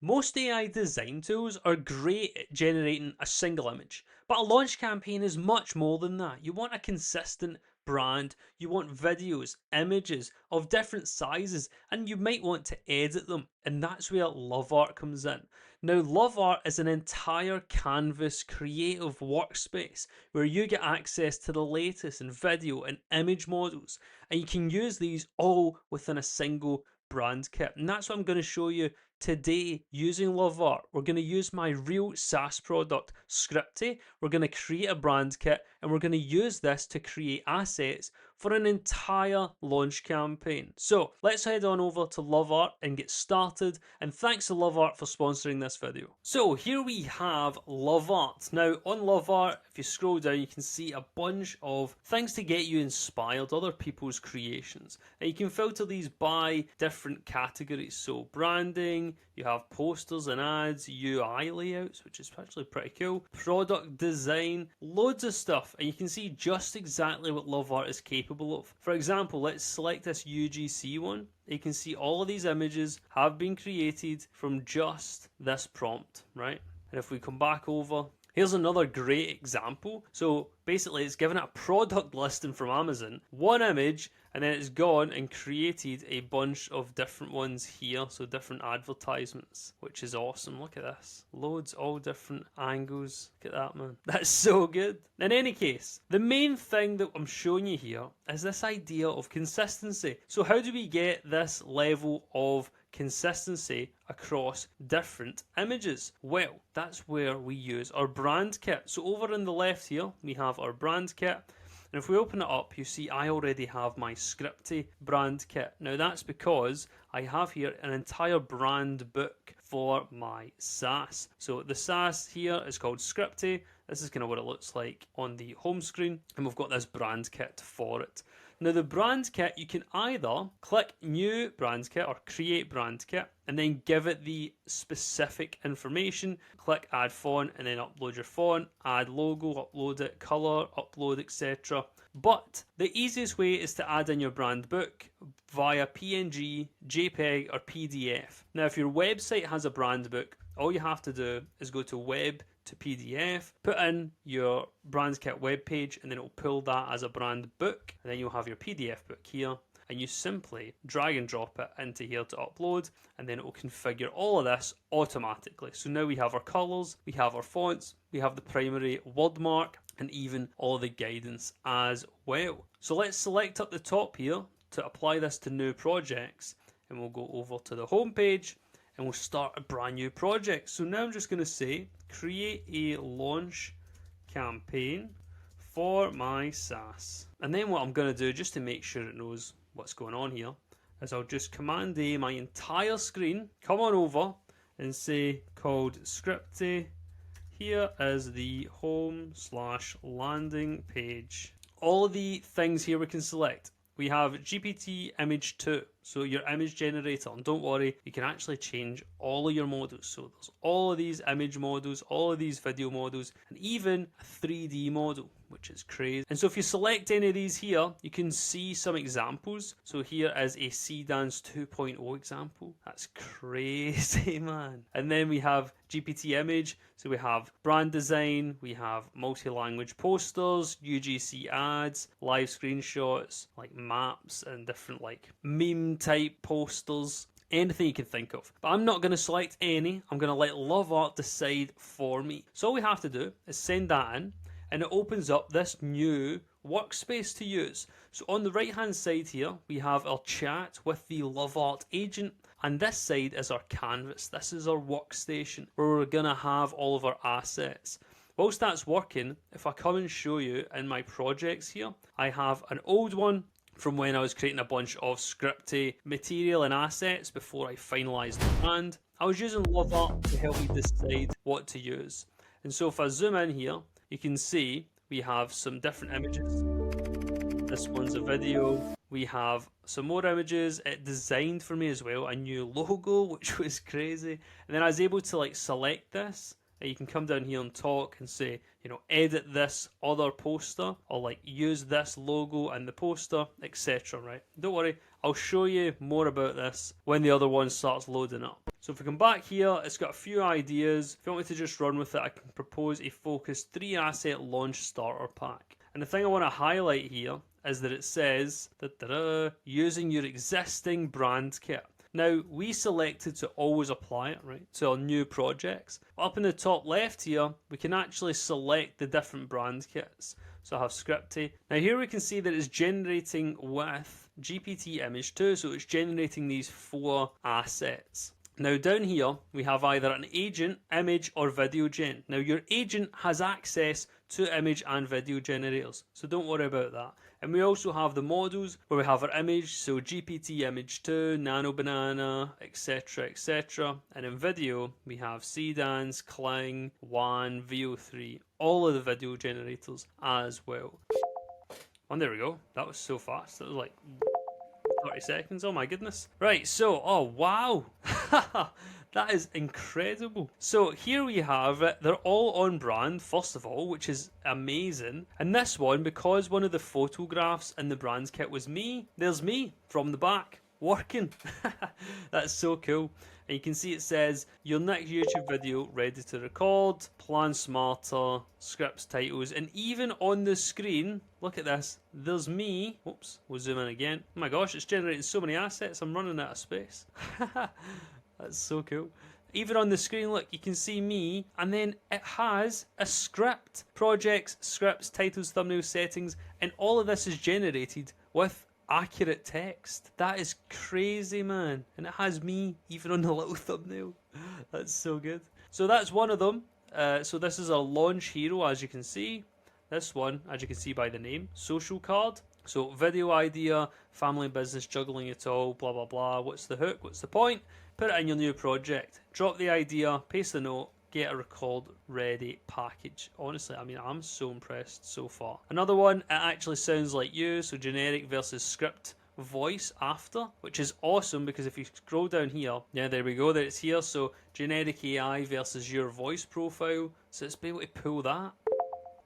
Most AI design tools are great at generating a single image, but a launch campaign is much more than that. You want a consistent brand, you want videos, images of different sizes, and you might want to edit them, and that's where Lovart comes in. Now, Lovart is an entire canvas creative workspace where you get access to the latest in video and image models, and you can use these all within a single brand kit. And that's what I'm going to show you today using Lovart. We're going to use my real SaaS product, Scripty. We're going to create a brand kit and we're going to use this to create assets for an entire launch campaign. So let's head on over to Lovart and get started. And thanks to Lovart for sponsoring this video. So here we have Lovart. Now on Lovart, if you scroll down, you can see a bunch of things to get you inspired, other people's creations. And you can filter these by different categories. So branding, you have posters and ads, UI layouts, which is actually pretty cool, product design, loads of stuff, and you can see just exactly what Lovart is capable of. For example, let's select this UGC one. You can see all of these images have been created from just this prompt, right? And if we come back over, here's another great example. So basically it's given it a product listing from Amazon, one image, and then it's gone and created a bunch of different ones here, so different advertisements, which is awesome. Look at this. Loads, all different angles. Look at that, man. That's so good. In any case, the main thing that I'm showing you here is this idea of consistency. So how do we get this level of consistency across different images? Well, that's where we use our brand kit. So over on the left here, we have our brand kit. And if we open it up, you see I already have my Scripty brand kit. Now that's because I have here an entire brand book for my SaaS. So the SaaS here is called Scripty. This is kind of what it looks like on the home screen. And we've got this brand kit for it. Now the brand kit, you can either click new brand kit or create brand kit and then give it the specific information, click add font and then upload your font, add logo, upload it, color, upload, etc. But the easiest way is to add in your brand book via PNG, JPEG or PDF. Now if your website has a brand book, all you have to do is go to web to PDF, put in your brand kit web page, and then it'll pull that as a brand book, and then you'll have your PDF book here, and you simply drag and drop it into here to upload, and then it will configure all of this automatically. So now we have our colors, we have our fonts, we have the primary word mark, and even all the guidance as well. So let's select up the top here to apply this to new projects, and we'll go over to the home page and we'll start a brand new project. So now I'm just going to say create a launch campaign for my SaaS. And then what I'm going to do, just to make sure it knows what's going on here, is I'll just Command A my entire screen, come on over and say called Scripty. Here is the home/landing page. All of the things here we can select. We have GPT image 2, so your image generator, and don't worry, you can actually change all of your models. So there's all of these image models, all of these video models, and even a 3D model, which is crazy. And so if you select any of these here, you can see some examples. So here is a Dance 2.0 example. That's crazy, man. And then we have GPT image. So we have brand design, we have multi-language posters, UGC ads, live screenshots, like maps and different like meme type posters. Anything you can think of. But I'm not going to select any. I'm going to let Lovart decide for me. So all we have to do is send that in, and it opens up this new workspace to use. So on the right hand side here, we have our chat with the Lovart agent, and this side is our canvas. This is our workstation where we're going to have all of our assets. Whilst that's working, if I come and show you in my projects here, I have an old one from when I was creating a bunch of Scripty material and assets before I finalised the brand. I was using Lovart to help me decide what to use. And so if I zoom in here, you can see we have some different images. This one's a video. We have some more images. It designed for me as well a new logo, which was crazy. And then I was able to like select this. You can come down here and talk and say, you know, edit this other poster or like use this logo and the poster, etc. Right? Don't worry, I'll show you more about this when the other one starts loading up. So if we come back here, it's got a few ideas. If you want me to just run with it, I can propose a focused 3-asset launch starter pack. And the thing I want to highlight here is that it says, using your existing brand kit. Now, we selected to always apply it, right, to our new projects. Up in the top left here, we can actually select the different brand kits. So I have Scripty. Now here we can see that it's generating with GPT Image 2, so it's generating these 4 assets. Now down here, we have either an agent, image, or video gen. Now your agent has access to image and video generators, so don't worry about that. And we also have the models where we have our image, so GPT Image 2, Nano Banana, etc, etc. And in video, we have Cdance, Kling, WAN, VO3, all of the video generators as well. And there we go. That was so fast. That was like 30 seconds. Oh my goodness. Right, so, oh wow. That is incredible. So here we have it. They're all on brand, first of all, which is amazing. And this one, because one of the photographs in the brand kit was me, there's me from the back working. That's so cool. And you can see it says, your next YouTube video ready to record, plan smarter, scripts, titles, and even on the screen, look at this, there's me. Oops, we'll zoom in again. Oh my gosh, it's generating so many assets, I'm running out of space. That's so cool. Even on the screen, look, you can see me, and then it has a script. Projects, scripts, titles, thumbnails, settings, and all of this is generated with accurate text. That is crazy, man. And it has me even on the little thumbnail. That's so good. So that's one of them. So this is a launch hero, as you can see. This one, as you can see by the name, social card. So video idea, family business, juggling it all, blah, blah, blah. What's the hook? What's the point? Put it in your new project. Drop the idea, paste the note, get a record ready package. Honestly, I mean, I'm so impressed so far. Another one, it actually sounds like you, so generic versus script voice after, which is awesome because if you scroll down here, yeah, there we go, there it's here. So generic AI versus your voice profile. So it's been able to pull that.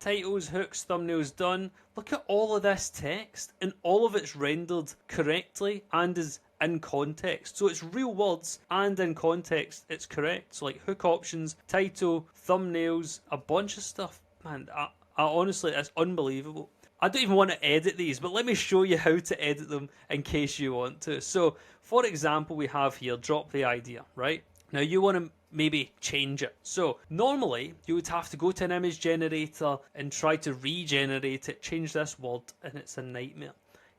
Titles, hooks, thumbnails done. Look at all of this text, and all of it's rendered correctly and is in context. So it's real words and in context it's correct. So like hook options, title, thumbnails, a bunch of stuff. Man, I honestly, it's unbelievable. I don't even want to edit these, but let me show you how to edit them in case you want to. So for example, we have here, drop the idea, right? Now you want to maybe change it. So normally you would have to go to an image generator and try to regenerate it, change this word, and it's a nightmare.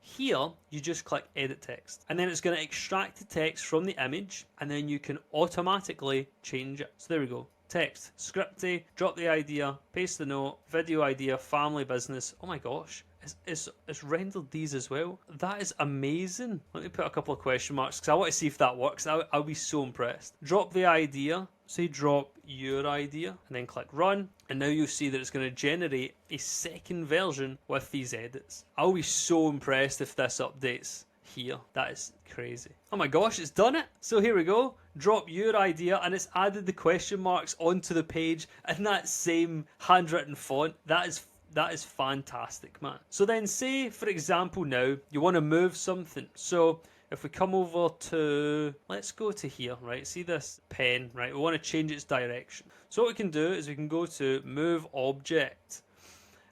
Here, you just click edit text, and then it's going to extract the text from the image, and then you can automatically change it. So there we go. Text, Scripty, drop the idea, paste the note, video idea, family business. Oh my gosh. It's rendered these as well. That is amazing. Let me put a couple of question marks because I want to see if that works. I'll be so impressed. Drop the idea. Say drop your idea and then click run. And now you'll see that it's going to generate a second version with these edits. I'll be so impressed if this updates here. That is crazy. Oh my gosh, it's done it. So here we go. Drop your idea, and it's added the question marks onto the page in that same handwritten font. That is fantastic, man. So then say, for example, now you want to move something. So if we come over to, let's go to here, right? See this pen, right? We want to change its direction. So what we can do is we can go to move object,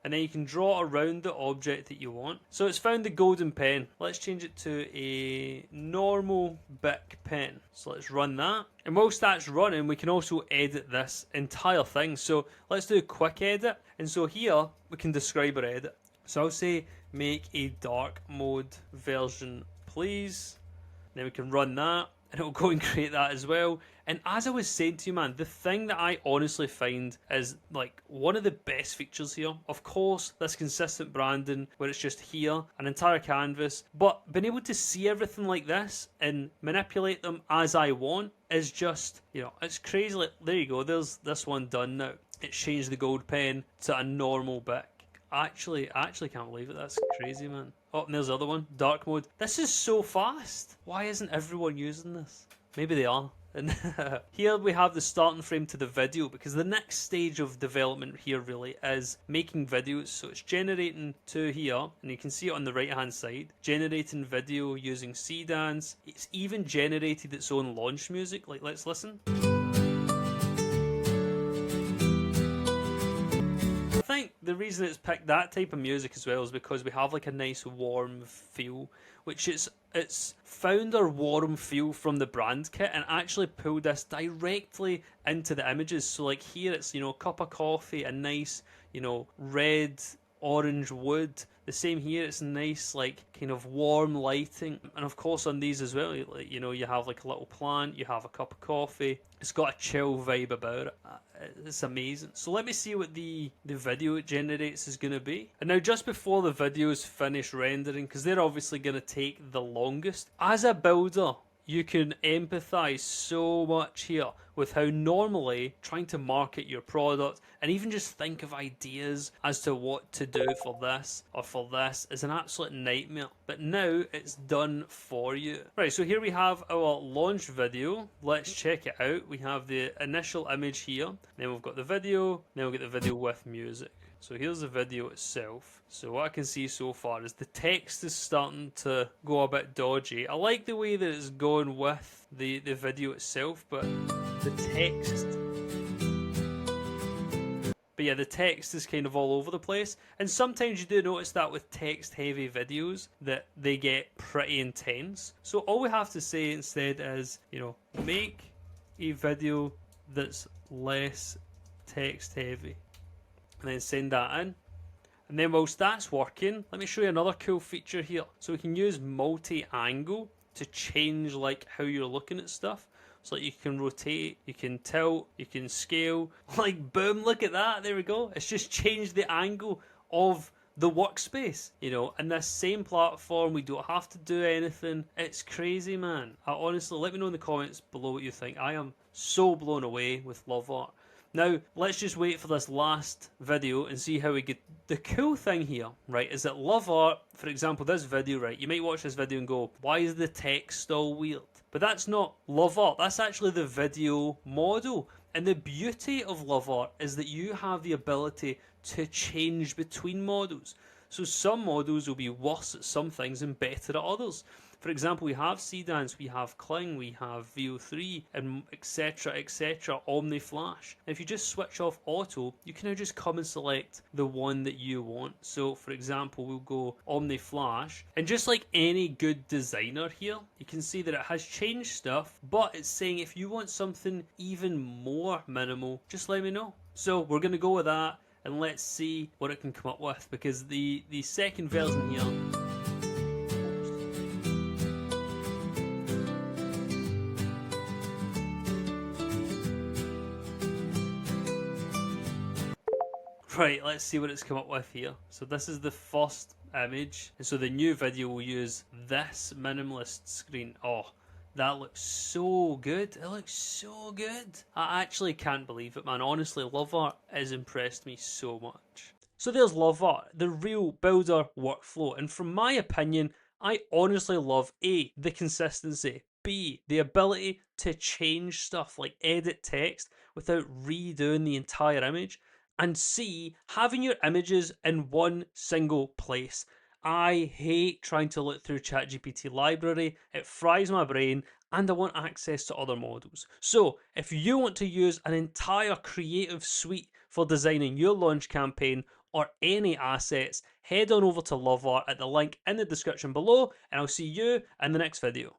and then you can draw around the object that you want. So it's found the golden pen. Let's change it to a normal Bic pen. So let's run that. And whilst that's running, we can also edit this entire thing. So let's do a quick edit. And so here, we can describe our edit. So I'll say, make a dark mode version, please. Then we can run that, and it will go and create that as well. And as I was saying to you, man, the thing that I honestly find is like one of the best features here, of course, this consistent branding where it's just here, an entire canvas, but being able to see everything like this and manipulate them as I want is just, you know, it's crazy. Like, there you go, there's this one done now. It's changed the gold pen to a normal Bic. I actually can't believe it. That's crazy, man. Oh, and there's the other one, dark mode. This is so fast. Why isn't everyone using this? Maybe they are. And here we have the starting frame to the video, because the next stage of development here really is making videos. So it's generating to here, and you can see it on the right hand side, generating video using Dance. It's even generated its own launch music. Like, let's listen. I think the reason it's picked that type of music as well is because we have like a nice warm feel, which it's found our warm feel from the brand kit and actually pulled this directly into the images. So like here it's, you know, a cup of coffee, a nice, you know, red orange wood. The same here, it's nice like kind of warm lighting, and of course on these as well, like, you know, you have like a little plant, you have a cup of coffee. It's got a chill vibe about it. It's amazing. So let me see what the video it generates is going to be. And now just before the videos finish rendering, because they're obviously going to take the longest, as a builder you can empathize so much here with how normally trying to market your product and even just think of ideas as to what to do for this or for this is an absolute nightmare. But now it's done for you. Right, so here we have our launch video. Let's check it out. We have the initial image here, then we've got the video, then we'll get the video with music. So here's the video itself. So what I can see so far is the text is starting to go a bit dodgy. I like the way that it's going with the video itself, but the text... But yeah, the text is kind of all over the place. And sometimes you do notice that with text heavy videos that they get pretty intense. So all we have to say instead is, you know, make a video that's less text heavy. And then send that in. And then whilst that's working, let me show you another cool feature here. So we can use multi-angle to change like how you're looking at stuff. So like you can rotate, you can tilt, you can scale. Like boom, look at that, there we go. It's just changed the angle of the workspace, you know, and this same platform, we don't have to do anything. It's crazy, man. Honestly, let me know in the comments below what you think. I am so blown away with Lovart. Now, let's just wait for this last video and see how we get... The cool thing here, right, is that Lovart, for example, this video, right, you might watch this video and go, why is the text all weird? But that's not Lovart, that's actually the video model. And the beauty of Lovart is that you have the ability to change between models. So some models will be worse at some things and better at others. For example, we have Dance, we have Kling, we have VO3, and etc, etc, Omni Flash. And if you just switch off auto, you can now just come and select the one that you want. So for example, we'll go Omni Flash, and just like any good designer here, you can see that it has changed stuff, but it's saying if you want something even more minimal, just let me know. So we're going to go with that, and let's see what it can come up with, because the second version here... Right, let's see what it's come up with here. So this is the first image, and so the new video will use this minimalist screen. Oh, that looks so good. It looks so good. I actually can't believe it, man. Honestly, Lovart has impressed me so much. So there's Lovart, the real builder workflow. And from my opinion, I honestly love A, the consistency, B, the ability to change stuff like edit text without redoing the entire image, and C, having your images in one single place. I hate trying to look through ChatGPT library, it fries my brain, and I want access to other models. So if you want to use an entire creative suite for designing your launch campaign or any assets, head on over to Lovart at the link in the description below, and I'll see you in the next video.